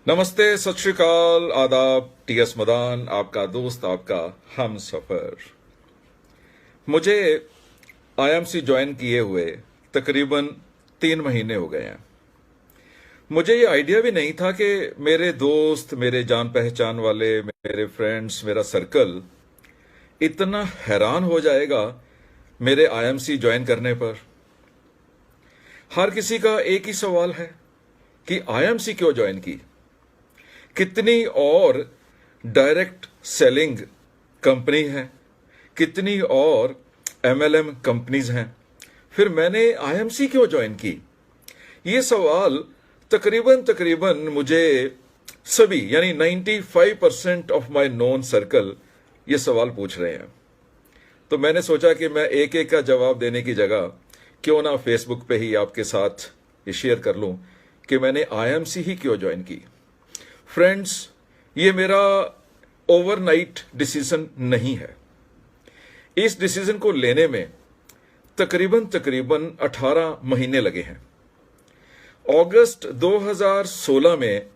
नमस्ते, सत श्री अकाल, आदाब। टीएस मदान, आपका दोस्त, आपका हम सफर। मुझे आईएमसी ज्वाइन किए हुए तकरीबन 3 महीने हो गए हैं। मुझे ये आइडिया भी नहीं था कि मेरे दोस्त, मेरे जान पहचान वाले, मेरे फ्रेंड्स, मेरा सर्कल इतना हैरान हो जाएगा मेरे आईएमसी ज्वाइन करने पर। हर किसी का एक ही सवाल है कि आईएमसी क्यों ज्वाइन की। कितनी और डायरेक्ट सेलिंग कंपनी है, कितनी और एमएलएम कंपनीज हैं, फिर मैंने आईएमसी क्यों ज्वाइन की। ये सवाल तकरीबन मुझे सभी यानी 95% ऑफ माय नोन सर्कल ये सवाल पूछ रहे हैं। तो मैंने सोचा कि मैं एक एक का जवाब देने की जगह क्यों ना फेसबुक पे ही आपके साथ ये शेयर कर लूं कि मैंने आईएमसी ही क्यों ज्वाइन की। फ्रेंड्स, ये मेरा ओवरनाइट डिसीजन नहीं है। इस डिसीजन को लेने में तकरीबन 18 महीने लगे हैं। अगस्त 2016 में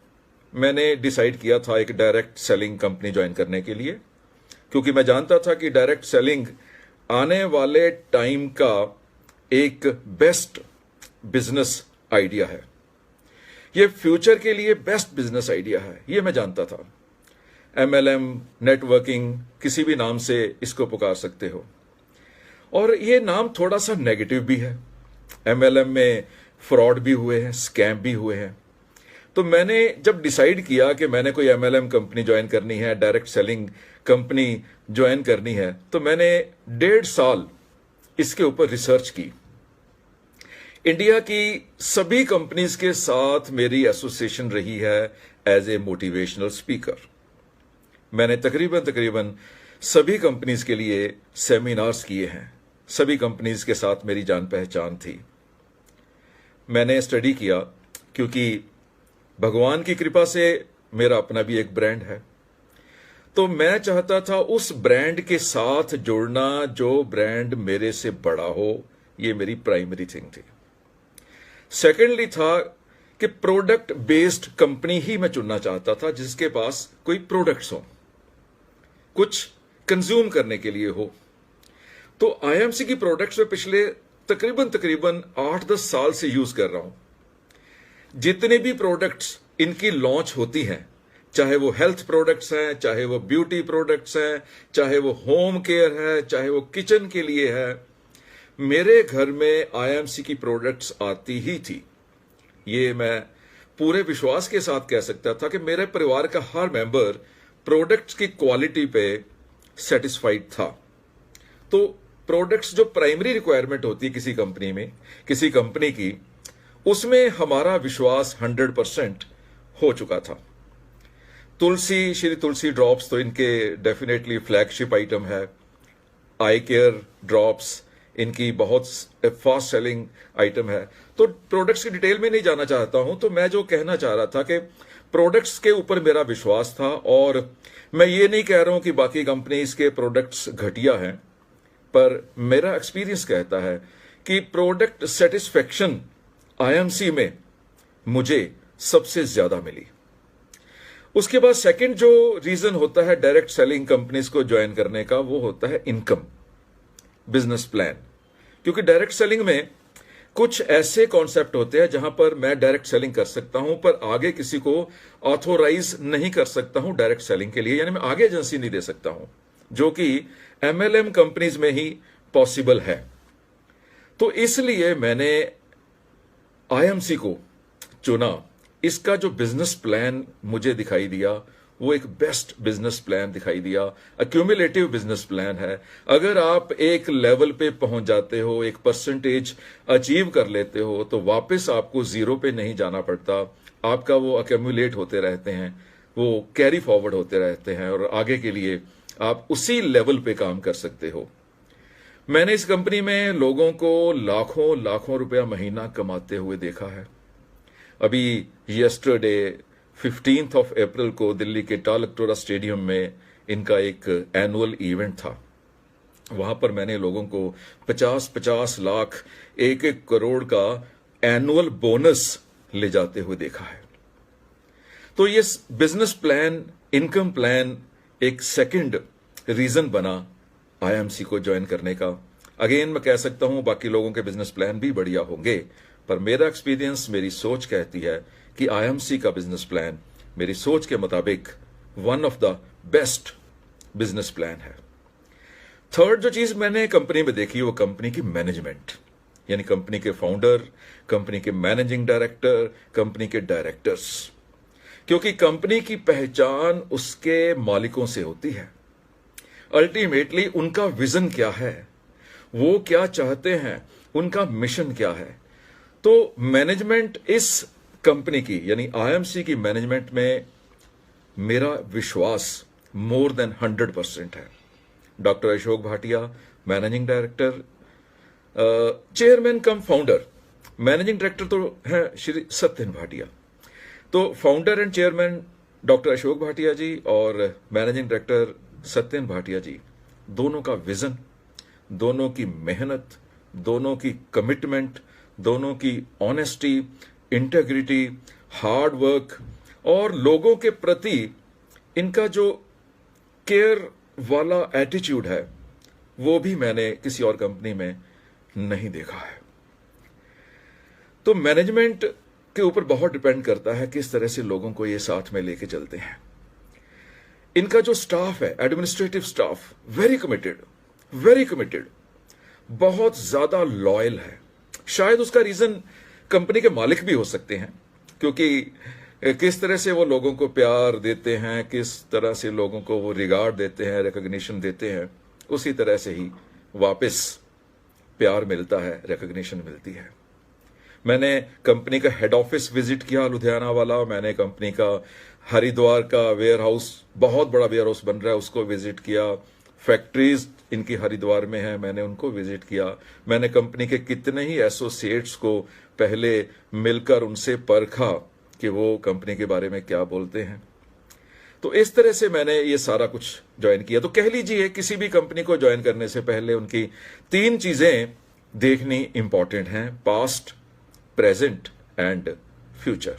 मैंने डिसाइड किया था एक डायरेक्ट सेलिंग कंपनी ज्वाइन करने के लिए, क्योंकि मैं जानता था कि डायरेक्ट सेलिंग आने वाले टाइम का एक बेस्ट बिजनेस आइडिया है। ये फ्यूचर के लिए बेस्ट बिजनेस आइडिया है, ये मैं जानता था। एमएलएम, नेटवर्किंग, किसी भी नाम से इसको पुकार सकते हो। और ये नाम थोड़ा सा नेगेटिव भी है। एमएलएम में फ्रॉड भी हुए हैं, स्कैम भी हुए हैं। तो मैंने जब डिसाइड किया कि मैंने कोई एमएलएम कंपनी ज्वाइन करनी है, डायरेक्ट सेलिंग कंपनी ज्वाइन करनी है, तो मैंने 1.5 साल इसके ऊपर रिसर्च की। इंडिया की सभी कंपनीज के साथ मेरी एसोसिएशन रही है एज ए मोटिवेशनल स्पीकर। मैंने तकरीबन सभी कंपनीज के लिए सेमिनार्स किए हैं। सभी कंपनीज के साथ मेरी जान पहचान थी। मैंने स्टडी किया, क्योंकि भगवान की कृपा से मेरा अपना भी एक ब्रांड है। तो मैं चाहता था उस ब्रांड के साथ जुड़ना जो ब्रांड मेरे से बड़ा हो। ये मेरी प्राइमरी थिंग थी। सेकेंडली था कि प्रोडक्ट बेस्ड कंपनी ही मैं चुनना चाहता था, जिसके पास कोई प्रोडक्ट्स हो, कुछ कंज्यूम करने के लिए हो। तो आईएमसी की प्रोडक्ट्स में पिछले तकरीबन 8-10 साल से यूज कर रहा हूं। जितने भी प्रोडक्ट्स इनकी लॉन्च होती हैं, चाहे वो हेल्थ प्रोडक्ट्स हैं, चाहे वो ब्यूटी प्रोडक्ट्स हैं, चाहे वो होम केयर है, चाहे वो किचन के लिए है, मेरे घर में आईएमसी की प्रोडक्ट्स आती ही थी। ये मैं पूरे विश्वास के साथ कह सकता था कि मेरे परिवार का हर मेंबर प्रोडक्ट्स की क्वालिटी पे सेटिस्फाइड था। तो प्रोडक्ट्स जो प्राइमरी रिक्वायरमेंट होती है किसी कंपनी में, किसी कंपनी की, उसमें हमारा विश्वास 100% हो चुका था। श्री तुलसी ड्रॉप्स तो इनके डेफिनेटली फ्लैगशिप आइटम है। आई केयर ड्रॉप्स इनकी बहुत फास्ट सेलिंग आइटम है। तो प्रोडक्ट्स की डिटेल में नहीं जाना चाहता हूं। तो मैं जो कहना चाह रहा था कि प्रोडक्ट्स के ऊपर मेरा विश्वास था। और मैं ये नहीं कह रहा हूं कि बाकी कंपनीज के प्रोडक्ट्स घटिया हैं, पर मेरा एक्सपीरियंस कहता है कि प्रोडक्ट सेटिस्फेक्शन आईएमसी में मुझे सबसे ज्यादा मिली। उसके बाद सेकंड जो रीजन होता है डायरेक्ट सेलिंग कंपनीज को ज्वाइन करने का, वो होता है इनकम, बिजनेस प्लान। क्योंकि डायरेक्ट सेलिंग में कुछ ऐसे कॉन्सेप्ट होते हैं जहां पर मैं डायरेक्ट सेलिंग कर सकता हूं, पर आगे किसी को ऑथोराइज नहीं कर सकता हूं डायरेक्ट सेलिंग के लिए, यानी मैं आगे एजेंसी नहीं दे सकता हूं, जो कि एमएलएम कंपनीज में ही पॉसिबल है। तो इसलिए मैंने आईएमसी को चुना। इसका जो बिजनेस प्लान मुझे दिखाई दिया, वो एक बेस्ट बिजनेस प्लान दिखाई दिया। अक्यूमुलेटिव बिजनेस प्लान है। अगर आप एक लेवल पे पहुंच जाते हो, एक परसेंटेज अचीव कर लेते हो, तो वापस आपको जीरो पे नहीं जाना पड़ता। आपका वो अक्यूमुलेट होते रहते हैं, वो कैरी फॉरवर्ड होते रहते हैं, और आगे के लिए आप उसी लेवल पे काम कर सकते हो। मैंने इस कंपनी में लोगों को लाखों रुपया महीना कमाते हुए देखा है। अभी यस्टरडे 15 अप्रैल को दिल्ली के टालकटोरा स्टेडियम में इनका एक एनुअल इवेंट था। वहां पर मैंने लोगों को 50-50 लाख, 1-1 करोड़ का एनुअल बोनस ले जाते हुए देखा है। तो ये बिजनेस प्लान, इनकम प्लान एक सेकंड रीजन बना आईएमसी को ज्वाइन करने का। अगेन मैं कह सकता हूं बाकी लोगों के बिजनेस प्लान भी बढ़िया होंगे, पर मेरा एक्सपीरियंस, मेरी सोच कहती है कि आईएमसी का बिजनेस प्लान मेरी सोच के मुताबिक one of the best business plan है। थर्ड जो चीज मैंने कंपनी में देखी वो कंपनी की मैनेजमेंट, यानी कंपनी के फाउंडर, कंपनी के मैनेजिंग डायरेक्टर, कंपनी के डायरेक्टर्स, क्योंकि कंपनी की पहचान उसके मालिकों से होती है। अल्टीमेटली उनका विजन क्या है, वो क्या चाहते हैं, उनका मिशन क्या है। तो मैनेजमेंट इस कंपनी की यानी आईएमसी की मैनेजमेंट में मेरा विश्वास मोर देन 100% है। Doctor Ashok Bhatia, managing director, chairman cum founder, managing director तो है श्री सत्यन भाटिया। तो founder and chairman doctor Ashok Bhatia ji और मैनेजिंग डायरेक्टर सत्यन भाटिया जी, दोनों का विजन, दोनों की मेहनत, दोनों की कमिटमेंट, दोनों की ऑनेस्टी, इंटेग्रिटी, हार्ड वर्क और लोगों के प्रति इनका जो केयर वाला एटीट्यूड है, वो भी मैंने किसी और कंपनी में नहीं देखा है। तो मैनेजमेंट के ऊपर बहुत डिपेंड करता है किस तरह से लोगों को ये साथ में लेके चलते हैं। इनका जो स्टाफ है, एडमिनिस्ट्रेटिव स्टाफ, वेरी कमिटेड, बहुत ज्यादा लॉयल है। शायद उसका रीजन कंपनी के मालिक भी हो सकते हैं, क्योंकि किस तरह से वो लोगों को प्यार देते हैं, किस तरह से लोगों को वो रिगार्ड देते हैं, रिकॉग्निशन देते हैं, उसी तरह से ही वापस प्यार मिलता है, रिकॉग्निशन मिलती है। मैंने कंपनी का हेड ऑफिस विजिट किया लुधियाना वाला, मैंने कंपनी का हरिद्वार का वेयर हाउस, बहुत बड़ा वेयर हाउस बन रहा है, उसको विजिट किया। फैक्ट्रीज इनकी हरिद्वार में है, मैंने उनको विजिट किया। मैंने कंपनी के कितने ही एसोसिएट्स को पहले मिलकर उनसे परखा कि वो कंपनी के बारे में क्या बोलते हैं। तो इस तरह से मैंने ये सारा कुछ ज्वाइन किया। तो कह लीजिए किसी भी कंपनी को ज्वाइन करने से पहले उनकी 3 चीजें देखनी इंपॉर्टेंट हैं: past, present and future.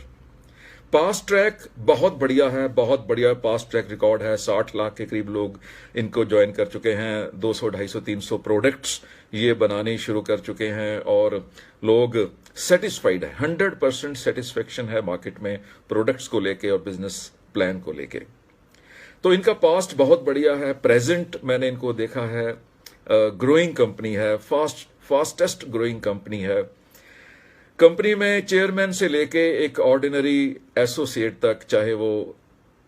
Past track बहुत बढ़िया है, बहुत बढ़िया पास्ट ट्रैक रिकॉर्ड है। 60 लाख के करीब लोग इनको ज्वाइन कर चुके हैं, 200, 250, 300 प्रोडक्ट्स ये बनाने शुरू कर चुके हैं और लोग सेटिस्फाइड है, 100% सेटिस्फेक्शन है मार्केट में प्रोडक्ट्स को लेके और बिजनेस प्लान को लेके। तो इनका पास्ट बहुत बढ़िया है। प्रेजेंट मैंने इनको देखा है, ग्रोइंग कंपनी है, फास्टेस्ट ग्रोइंग कंपनी है। कंपनी में चेयरमैन से लेके एक ऑर्डिनरी एसोसिएट तक, चाहे वो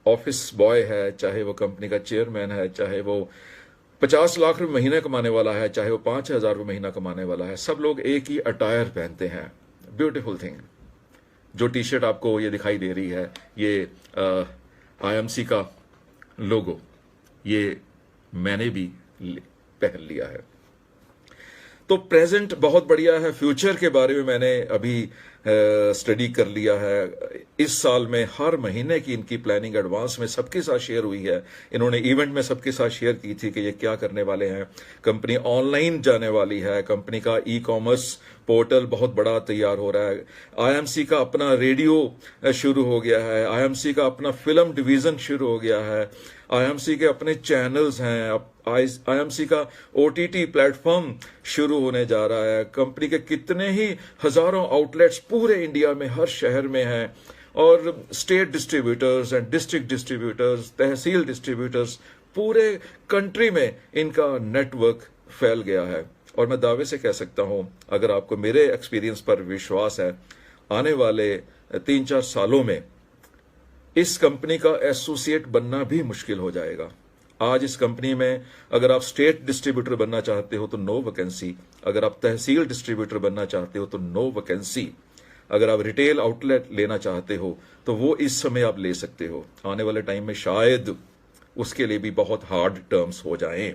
ऑफिस बॉय है, चाहे वो कंपनी का चेयरमैन है, चाहे वो 50 लाख रुपए महीने कमाने वाला है, चाहे वो 5,000 रुपए महीना कमाने वाला है, सब लोग एक ही अटायर पहनते हैं। Beautiful thing. जो टी शर्ट आपको ये दिखाई दे रही है, ये आईएमसी का लोगो, ये मैंने भी पहन लिया है। तो प्रेजेंट बहुत बढ़िया है। फ्यूचर के बारे में मैंने अभी स्टडी कर लिया है। इस साल में हर महीने की इनकी प्लानिंग एडवांस में सबके साथ शेयर हुई है। इन्होंने इवेंट में सबके साथ शेयर की थी कि ये क्या करने वाले हैं। कंपनी ऑनलाइन जाने वाली है, कंपनी का ई कॉमर्स पोर्टल बहुत बड़ा तैयार हो रहा है, आईएमसी का अपना रेडियो शुरू हो गया है, आईएमसी का अपना फिल्म डिवीजन शुरू हो गया है, आईएमसी के अपने चैनल्स हैं, आईएमसी का ओटीटी प्लेटफॉर्म शुरू होने जा रहा है। कंपनी के कितने ही हजारों आउटलेट्स पूरे इंडिया में हर शहर में हैं और state distributors and district distributors, tehsil distributors, पूरे कंट्री में इनका नेटवर्क फैल गया है। और मैं दावे से कह सकता हूं, अगर आपको मेरे एक्सपीरियंस पर विश्वास है, आने वाले 3-4 सालों में इस कंपनी का एसोसिएट बनना भी मुश्किल हो जाएगा। आज इस कंपनी में अगर आप स्टेट डिस्ट्रीब्यूटर बनना चाहते हो तो नो वैकेंसी, अगर आप तहसील डिस्ट्रीब्यूटर बनना चाहते हो तो नो वैकेंसी, अगर आप रिटेल आउटलेट लेना चाहते हो तो वो इस समय आप ले सकते हो। आने वाले टाइम में शायद उसके लिए भी बहुत हार्ड टर्म्स हो जाएं।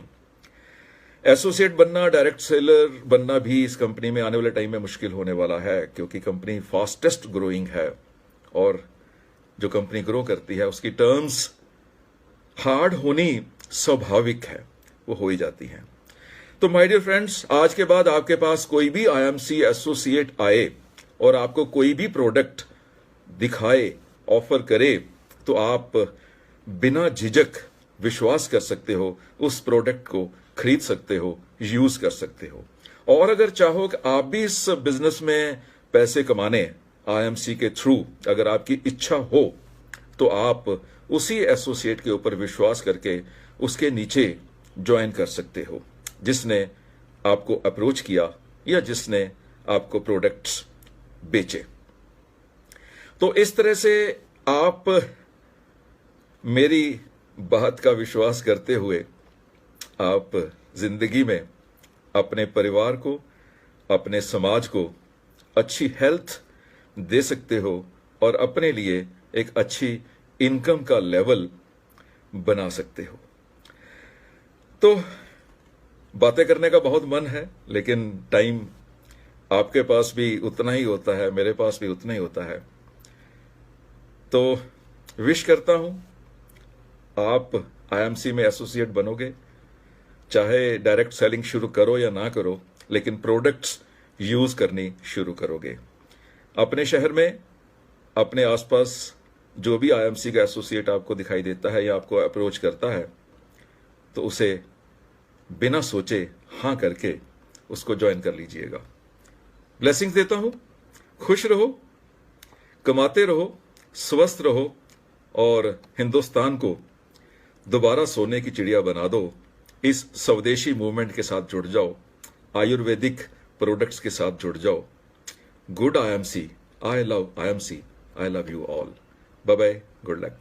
एसोसिएट बनना, डायरेक्ट सेलर बनना भी इस कंपनी में आने वाले टाइम में मुश्किल होने वाला है, क्योंकि कंपनी फास्टेस्ट ग्रोइंग है और जो कंपनी ग्रो करती है उसकी टर्म्स हार्ड होनी स्वाभाविक है, वो हो ही जाती है। तो माय डियर फ्रेंड्स, आज के बाद आपके पास कोई भी आईएमसी एसोसिएट आए और आपको कोई भी प्रोडक्ट दिखाए, ऑफर करे, तो आप बिना झिझक विश्वास कर सकते हो, उस प्रोडक्ट को खरीद सकते हो, यूज कर सकते हो। और अगर चाहो कि आप भी इस बिजनेस में पैसे कमाने आईएमसी के थ्रू, अगर आपकी इच्छा हो, तो आप उसी एसोसिएट के ऊपर विश्वास करके उसके नीचे ज्वाइन कर सकते हो जिसने आपको अप्रोच किया या जिसने आपको प्रोडक्ट्स बेचे। तो इस तरह से आप मेरी बात का विश्वास करते हुए आप जिंदगी में अपने परिवार को, अपने समाज को अच्छी हेल्थ दे सकते हो और अपने लिए एक अच्छी इनकम का लेवल बना सकते हो। तो बातें करने का बहुत मन है, लेकिन टाइम आपके पास भी उतना ही होता है, मेरे पास भी उतना ही होता है। तो विश करता हूं आप आईएमसी में एसोसिएट बनोगे, चाहे डायरेक्ट सेलिंग शुरू करो या ना करो, लेकिन प्रोडक्ट्स यूज करनी शुरू करोगे। अपने शहर में, अपने आसपास जो भी आईएमसी का एसोसिएट आपको दिखाई देता है या आपको अप्रोच करता है, तो उसे बिना सोचे हां करके उसको ज्वाइन कर लीजिएगा। ब्लेसिंग्स देता हूं, खुश रहो, कमाते रहो, स्वस्थ रहो और हिंदुस्तान को दोबारा सोने की चिड़िया बना दो। इस स्वदेशी मूवमेंट के साथ जुड़ जाओ, आयुर्वेदिक प्रोडक्ट्स के साथ जुड़ जाओ। Good IMC, I love IMC, I love you all. Bye bye, good luck.